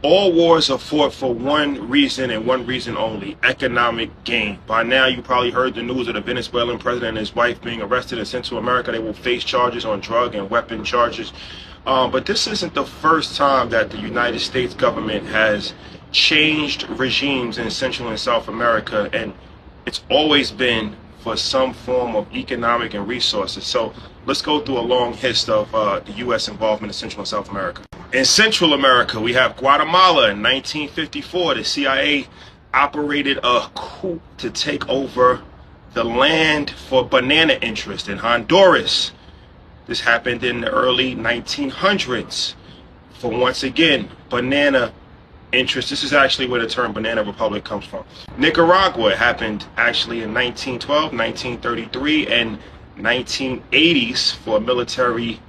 All wars are fought for one reason and one reason only: economic gain. By now, you probably heard the news of the Venezuelan president and his wife being arrested in Central America. They will face charges on drug and weapon charges. But this isn't the first time that the United States government has changed regimes in Central and South America, and it's always been for some form of economic and resources. So let's go through a long history of the U.S. involvement in Central and South America. In Central America, we have Guatemala. In 1954, the CIA operated a coup to take over the land for banana interest. In Honduras, this happened in the early 1900s for, once again, banana interest. This is actually where the term Banana Republic comes from. Nicaragua happened actually in 1912, 1933, and 1980s for a military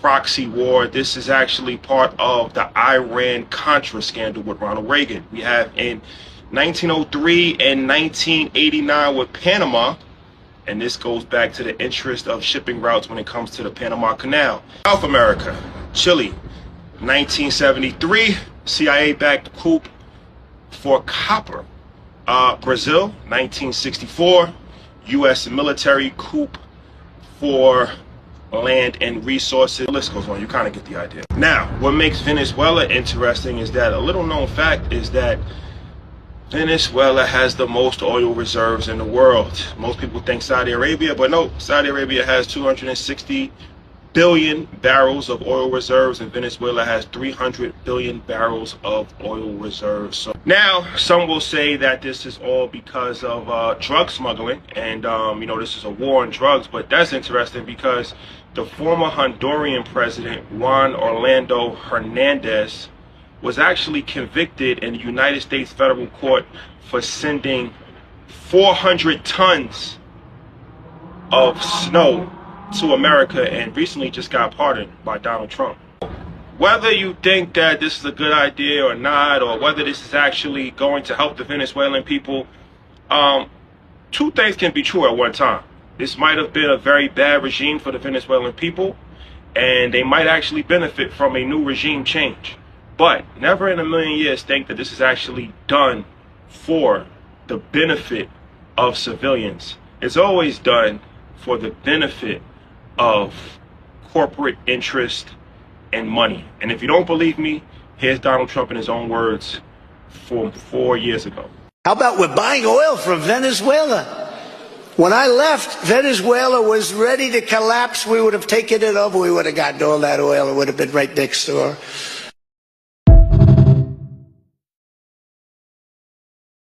proxy war. This is actually part of the Iran-Contra scandal with Ronald Reagan. We have in 1903 and 1989 with Panama, and this goes back to the interest of shipping routes when it comes to the Panama Canal. South America, Chile, 1973, CIA-backed coup for copper. Brazil, 1964, U.S. military coup for land and resources. The list goes on. You kind of get the idea. Now, what makes Venezuela interesting is that a little known fact is that Venezuela has the most oil reserves in the world. Most people think Saudi Arabia, but no, Saudi Arabia has 260 billion barrels of oil reserves, and Venezuela has 300 billion barrels of oil reserves. So now, some will say that this is all because of drug smuggling, and you know, this is a war on drugs. But that's interesting because the former Honduran president, Juan Orlando Hernandez, was actually convicted in the United States federal court for sending 400 tons of snow to America, and recently just got pardoned by Donald Trump. Whether you think that this is a good idea or not, or whether this is actually going to help the Venezuelan people, two things can be true at one time. This might have been a very bad regime for the Venezuelan people, and they might actually benefit from a new regime change. But never in a million years think that this is actually done for the benefit of civilians. It's always done for the benefit of corporate interest and money. And if you don't believe me, here's Donald Trump in his own words from 4 years ago. How about we're buying oil from Venezuela? When I left, Venezuela was ready to collapse. We would have taken it over. We would have gotten all that oil. It would have been right next door.